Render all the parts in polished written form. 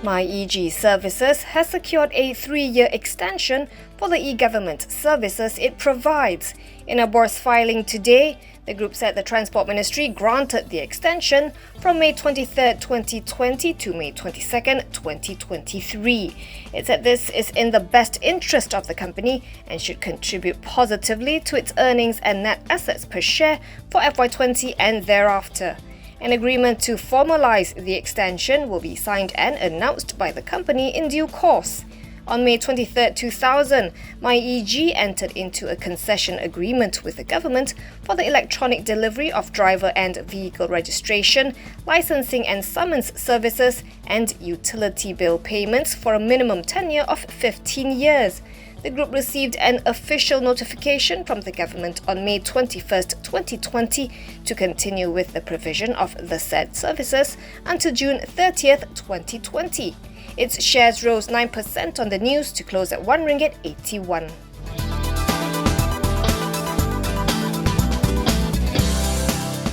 MyEG Services has secured a 3-year extension for the e-government services it provides. In a board's filing today, the group said the Transport Ministry granted the extension from May 23, 2020 to May 22, 2023. It said this is in the best interest of the company and should contribute positively to its earnings and net assets per share for FY20 and thereafter. An agreement to formalise the extension will be signed and announced by the company in due course. On May 23, 2000, MyEG entered into a concession agreement with the government for the electronic delivery of driver and vehicle registration, licensing and summons services, and utility bill payments for a minimum tenure of 15 years. The group received an official notification from the government on May 21, 2020 to continue with the provision of the said services until June 30, 2020. Its shares rose 9% on the news to close at RM1.81.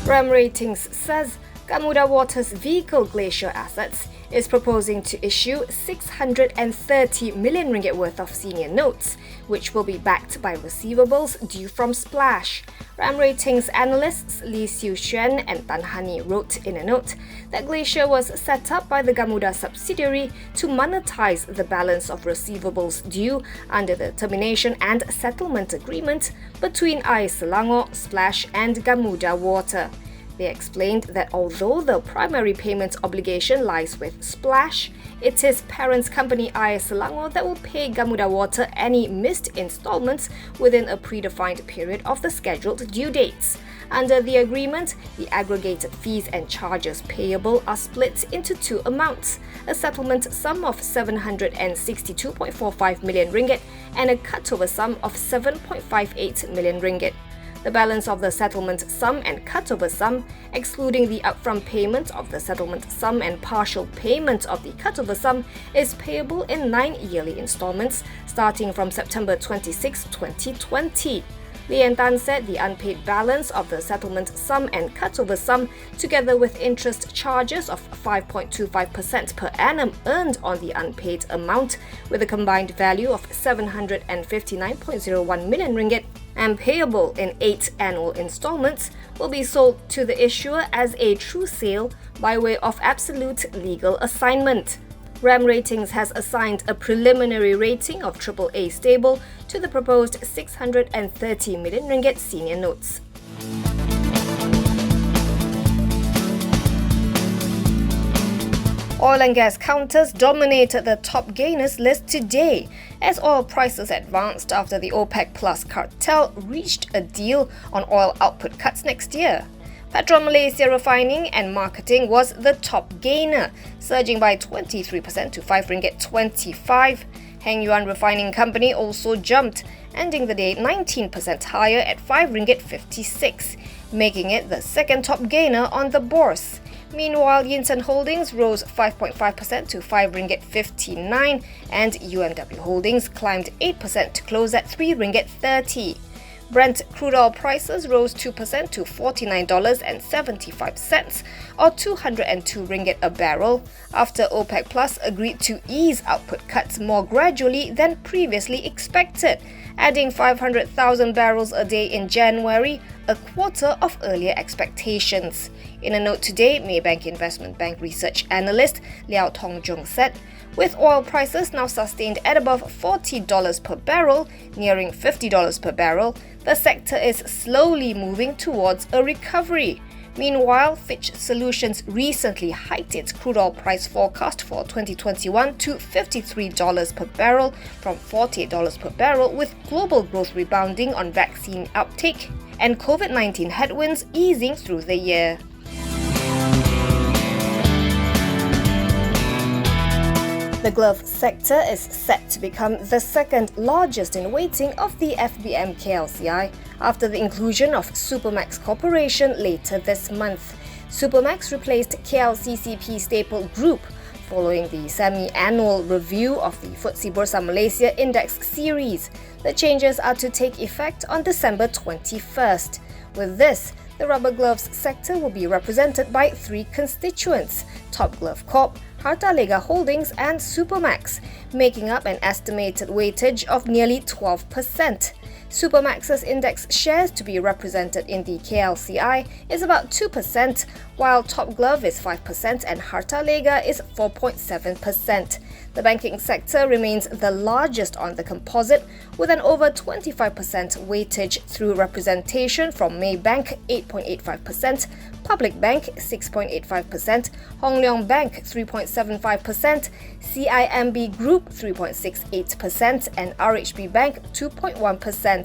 RAM Ratings says Gamuda Water's vehicle glacier assets is proposing to issue RM630 million worth of senior notes, which will be backed by receivables due from Splash. RAM Ratings analysts Lee Siu-Xuan and Tan Hani wrote in a note that Glacier was set up by the Gamuda subsidiary to monetize the balance of receivables due under the termination and settlement agreement between Air Selangor, Splash and Gamuda Water. They explained that although the primary payment obligation lies with Splash, it is parent company Air Selangor that will pay Gamuda Water any missed installments within a predefined period of the scheduled due dates. Under the agreement, the aggregated fees and charges payable are split into two amounts, a settlement sum of RM762.45 million and a cutover sum of RM7.58 million. The balance of the settlement sum and cutover sum, excluding the upfront payment of the settlement sum and partial payment of the cutover sum, is payable in 9 yearly installments starting from September 26, 2020. Lee and Tan said the unpaid balance of the settlement sum and cutover sum, together with interest charges of 5.25% per annum earned on the unpaid amount, with a combined value of RM759.01 million and payable in 8 annual installments, will be sold to the issuer as a true sale by way of absolute legal assignment. RAM Ratings has assigned a preliminary rating of AAA stable to the proposed RM630 million senior notes. Oil and gas counters dominated the top gainers list today as oil prices advanced after the OPEC Plus cartel reached a deal on oil output cuts next year. Petron Malaysia Refining and Marketing was the top gainer, surging by 23% to RM5.25. Heng Yuan Refining Company also jumped, ending the day 19% higher at RM5.56, making it the second top gainer on the bourse. Meanwhile, Yinsen Holdings rose 5.5% to RM5.59 and UMW Holdings climbed 8% to close at RM3.30. Brent crude oil prices rose 2% to $49.75 or RM202 a barrel after OPEC Plus agreed to ease output cuts more gradually than previously expected, adding 500,000 barrels a day in January, a quarter of earlier expectations. In a note today, Maybank Investment Bank research analyst Liao Tongjong said, with oil prices now sustained at above $40 per barrel, nearing $50 per barrel, the sector is slowly moving towards a recovery. Meanwhile, Fitch Solutions recently hiked its crude oil price forecast for 2021 to $53 per barrel from $48 per barrel, with global growth rebounding on vaccine uptake and COVID-19 headwinds easing through the year. The glove sector is set to become the second largest in weighting of the FBM KLCI after the inclusion of Supermax Corporation later this month. Supermax replaced KLCCP Staple Group following the semi-annual review of the FTSE Bursa Malaysia Index Series. The changes are to take effect on December 21st. With this, the rubber gloves sector will be represented by 3 constituents: Top Glove Corp, Harta-Lega Holdings and Supermax, making up an estimated weightage of nearly 12%. Supermax's index shares to be represented in the KLCI is about 2%, while Top Glove is 5% and Harta-Lega is 4.7%. The banking sector remains the largest on the composite, with an over 25% weightage through representation from Maybank 8.85%, Public Bank 6.85%, Hong Leong Bank 3.75%, CIMB Group 3.68% and RHB Bank 2.1%.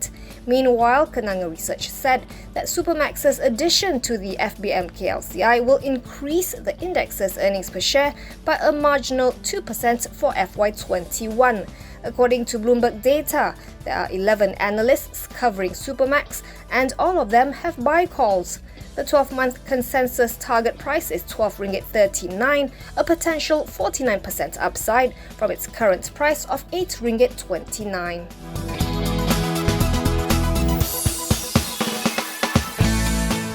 Meanwhile, Kenanga Research said that Supermax's addition to the FBM KLCI will increase the index's earnings per share by a marginal 2% for FY21. According to Bloomberg data, there are 11 analysts covering Supermax and all of them have buy calls. The 12-month consensus target price is 12 ringgit 39, a potential 49% upside from its current price of 8 ringgit 29.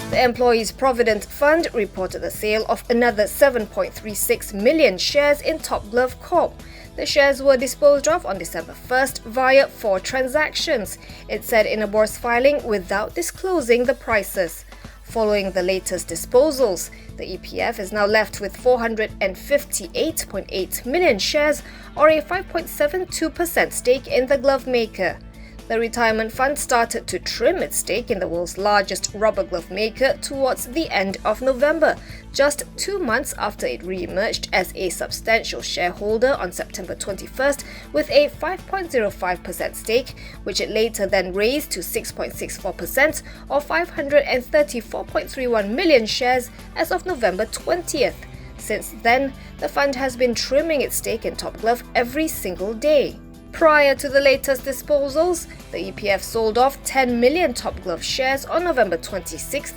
The Employees Provident Fund reported the sale of another 7.36 million shares in Top Glove Corp. The shares were disposed of on December 1st via 4 transactions, it said in a bourse filing without disclosing the prices. Following the latest disposals, the EPF is now left with 458.8 million shares or a 5.72% stake in the glove maker. The retirement fund started to trim its stake in the world's largest rubber glove maker towards the end of November, just 2 months after it re-emerged as a substantial shareholder on September 21st with a 5.05% stake, which it later then raised to 6.64% or 534.31 million shares as of November 20th. Since then, the fund has been trimming its stake in Top Glove every single day. Prior to the latest disposals, the EPF sold off 10 million Top Glove shares on November 26th,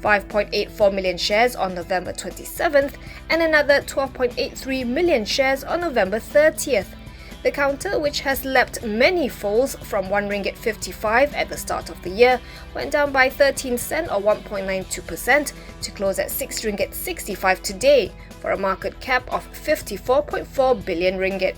5.84 million shares on November 27th, and another 12.83 million shares on November 30th. The counter, which has leapt many folds from 1 ringgit 55 at the start of the year, went down by 13 cent or 1.92% to close at 6 ringgit 65 today, for a market cap of 54.4 billion ringgit.